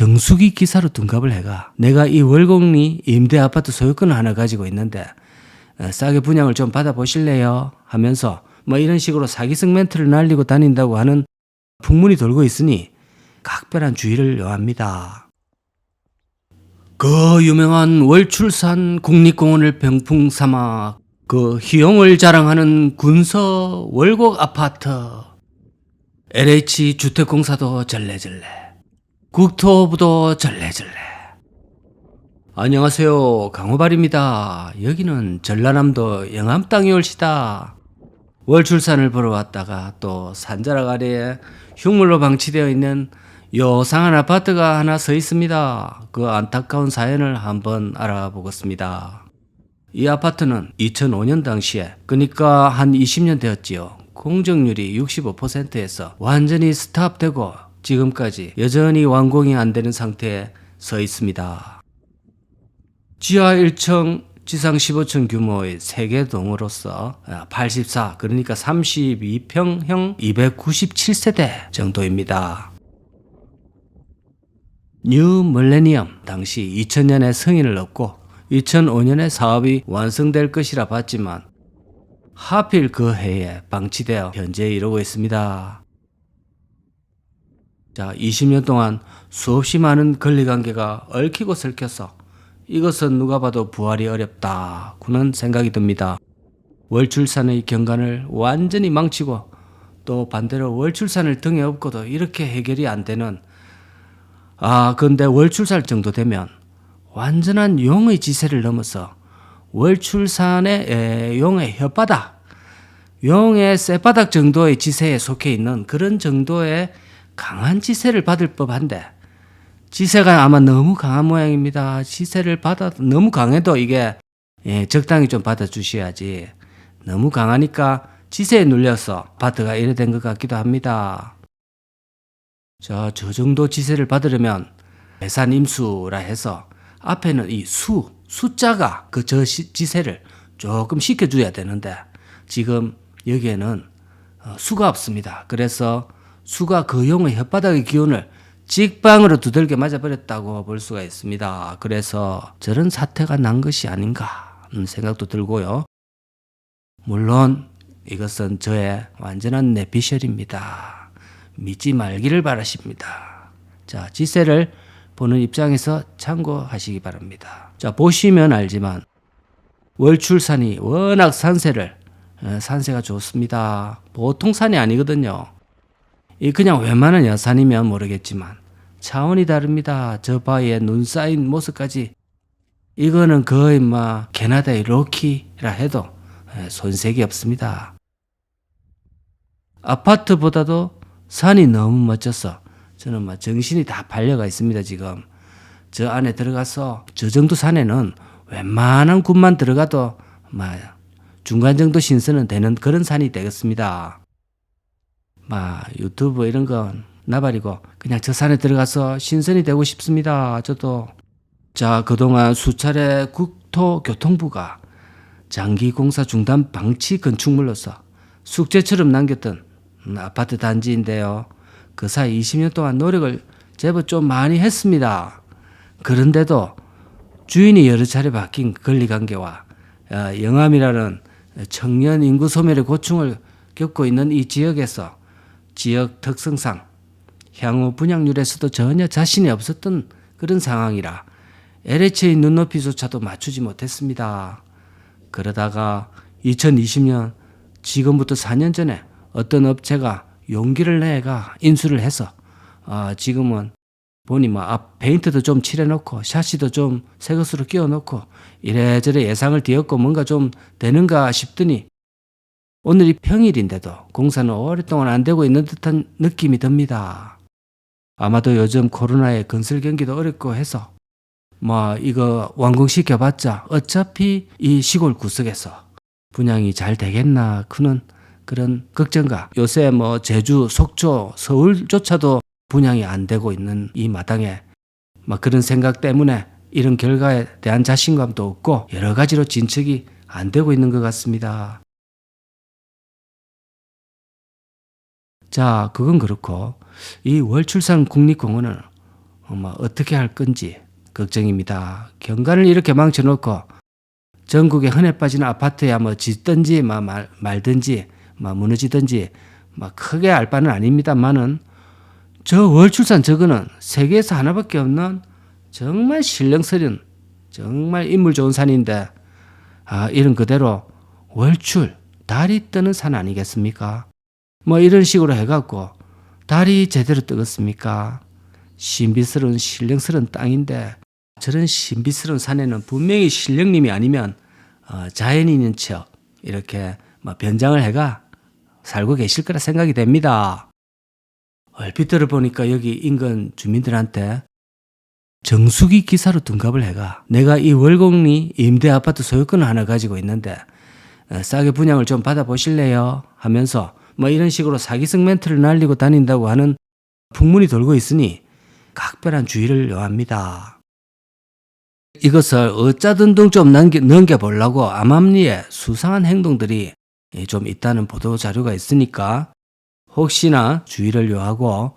정수기 기사로 둔갑을 해가 내가 이 월곡리 임대 아파트 소유권을 하나 가지고 있는데 싸게 분양을 좀 받아보실래요? 하면서 뭐 이런 식으로 사기성 멘트를 날리고 다닌다고 하는 풍문이 돌고 있으니 각별한 주의를 요합니다. 그 유명한 월출산 국립공원을 병풍 삼아 그 희용을 자랑하는 군서 월곡 아파트, LH 주택공사도 절레절레, 국토부도 절레절레. 안녕하세요, 강호발입니다. 여기는 전라남도 영암 땅이 올시다. 월출산을 보러 왔다가 또 산자락 아래에 흉물로 방치되어 있는 요상한 아파트가 하나 서 있습니다. 그 안타까운 사연을 한번 알아보겠습니다. 이 아파트는 2005년 당시에, 그러니까 한 20년 되었지요. 공정률이 65%에서 완전히 스탑되고 지금까지 여전히 완공이 안 되는 상태에 서 있습니다. 지하 1층, 지상 15층 규모의 3개 동으로서 84, 그러니까 32평형 297세대 정도입니다. 뉴 밀레니엄 당시 2000년에 승인을 얻고 2005년에 사업이 완성될 것이라 봤지만 하필 그 해에 방치되어 현재 이러고 있습니다. 자, 20년 동안 수없이 많은 권리관계가 얽히고 설켜서 이것은 누가 봐도 부활이 어렵다고는 생각이 듭니다. 월출산의 경관을 완전히 망치고 또 반대로 월출산을 등에 업고도 이렇게 해결이 안 되는, 근데 월출산 정도 되면 완전한 용의 지세를 넘어서 월출산의 용의 혓바닥, 용의 쌔바닥 정도의 지세에 속해 있는 그런 정도의 강한 지세를 받을 법한데, 지세가 아마 너무 강한 모양입니다. 지세를 너무 강해도 이게 적당히 좀 받아주셔야지, 너무 강하니까 지세에 눌려서 아파트가 이래 된 것 같기도 합니다. 저 정도 지세를 받으려면 배산임수라 해서 앞에는 이 숫자가 지세를 조금 식혀줘야 되는데 지금 여기에는 수가 없습니다. 그래서 수가 그 용의 혓바닥의 기운을 직방으로 두들겨 맞아버렸다고 볼 수가 있습니다. 그래서 저런 사태가 난 것이 아닌가 하는 생각도 들고요. 물론 이것은 저의 완전한 내피셜입니다. 믿지 말기를 바라십니다. 자, 지세를 보는 입장에서 참고하시기 바랍니다. 자, 보시면 알지만 월출산이 워낙 산세가 좋습니다. 보통 산이 아니거든요. 이 그냥 웬만한 여산이면 모르겠지만 차원이 다릅니다. 저 바위에 눈 쌓인 모습까지 이거는 거의 캐나다의 로키라 해도 손색이 없습니다. 아파트보다도 산이 너무 멋져서 저는 정신이 다 팔려가 있습니다. 지금 저 안에 들어가서 저 정도 산에는 웬만한 굿만 들어가도 중간 정도 신선은 되는 그런 산이 되겠습니다. 유튜브 이런 건 나발이고 그냥 저 산에 들어가서 신선이 되고 싶습니다. 저도. 자, 그동안 수차례 국토교통부가 장기공사 중단 방치 건축물로서 숙제처럼 남겼던 아파트 단지인데요. 그 사이 20년 동안 노력을 제법 좀 많이 했습니다. 그런데도 주인이 여러 차례 바뀐 권리관계와 영암이라는 청년 인구 소멸의 고충을 겪고 있는 이 지역에서 지역 특성상 향후 분양률에서도 전혀 자신이 없었던 그런 상황이라 LH의 눈높이조차도 맞추지 못했습니다. 그러다가 2020년 지금부터 4년 전에 어떤 업체가 용기를 내가 인수를 해서 지금은 보니 앞 페인트도 좀 칠해놓고 샤시도 좀 새 것으로 끼워놓고 이래저래 예상을 뒤엎고 뭔가 좀 되는가 싶더니 오늘이 평일인데도 공사는 오랫동안 안 되고 있는 듯한 느낌이 듭니다. 아마도 요즘 코로나에 건설 경기도 어렵고 해서 이거 완공시켜봤자 어차피 이 시골 구석에서 분양이 잘 되겠나 그런 걱정과 요새 제주, 속초, 서울조차도 분양이 안 되고 있는 이 마당에 그런 생각 때문에 이런 결과에 대한 자신감도 없고 여러 가지로 진척이 안 되고 있는 것 같습니다. 자, 그건 그렇고 이 월출산 국립공원은 어떻게 할 건지 걱정입니다. 경관을 이렇게 망쳐놓고 전국에 흔해 빠진 아파트야 짓든지 말든지 무너지든지 크게 알 바는 아닙니다만은 저 월출산 저거는 세계에서 하나밖에 없는 정말 신령스런 정말 인물 좋은 산인데 이런 그대로 월출 달이 뜨는 산 아니겠습니까? 이런 식으로 해갖고 달이 제대로 뜨겠습니까? 신비스러운 신령스러운 땅인데 저런 신비스러운 산에는 분명히 신령님이 아니면 자연인인 척 이렇게 변장을 해가 살고 계실 거라 생각이 됩니다. 얼핏 들어보니까 여기 인근 주민들한테 정수기 기사로 둔갑을 해가 내가 이 월곡리 임대 아파트 소유권을 하나 가지고 있는데 싸게 분양을 좀 받아보실래요? 하면서 이런 식으로 사기성 멘트를 날리고 다닌다고 하는 풍문이 돌고 있으니 각별한 주의를 요합니다. 이것을 어짜든둥 좀 넘겨보려고 암암리에 수상한 행동들이 좀 있다는 보도 자료가 있으니까 혹시나 주의를 요하고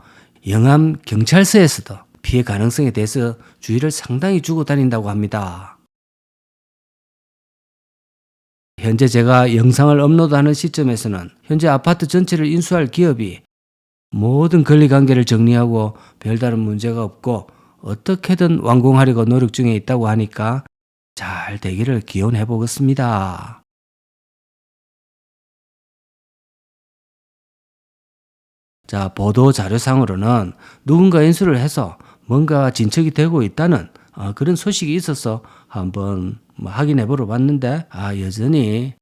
영암 경찰서에서도 피해 가능성에 대해서 주의를 상당히 주고 다닌다고 합니다. 현재 제가 영상을 업로드하는 시점에서는 현재 아파트 전체를 인수할 기업이 모든 권리관계를 정리하고 별다른 문제가 없고 어떻게든 완공하려고 노력 중에 있다고 하니까 잘 되기를 기원해 보겠습니다. 자, 보도 자료상으로는 누군가 인수를 해서 뭔가 진척이 되고 있다는 그런 소식이 있어서 한번 확인해 보러 봤는데 여전히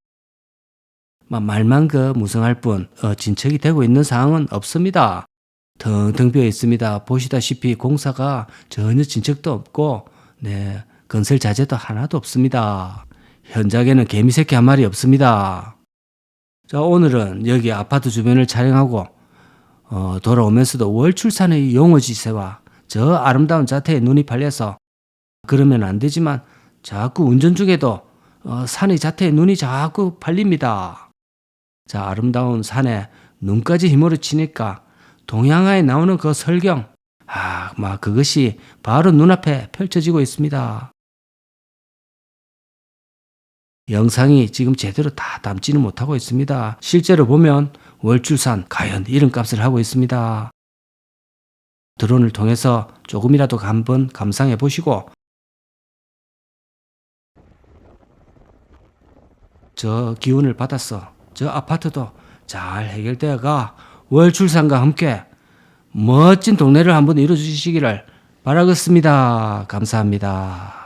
말만 무성할 뿐 진척이 되고 있는 사항은 없습니다. 텅텅 비어 있습니다. 보시다시피 공사가 전혀 진척도 없고 건설 자재도 하나도 없습니다. 현장에는 개미새끼 한 마리 없습니다. 자, 오늘은 여기 아파트 주변을 촬영하고 돌아오면서도 월출산의 용어지세와 저 아름다운 자태에 눈이 팔려서 그러면 안 되지만 자꾸 운전 중에도 산의 자태에 눈이 자꾸 팔립니다. 자, 아름다운 산에 눈까지 휘몰아 치니까 동양화에 나오는 그 설경 그것이 바로 눈앞에 펼쳐지고 있습니다. 영상이 지금 제대로 다 담지는 못하고 있습니다. 실제로 보면 월출산 과연 이런 값을 하고 있습니다. 드론을 통해서 조금이라도 한번 감상해 보시고 저 기운을 받아서 저 아파트도 잘 해결되어가 월출산과 함께 멋진 동네를 한번 이루어주시기를 바라겠습니다. 감사합니다.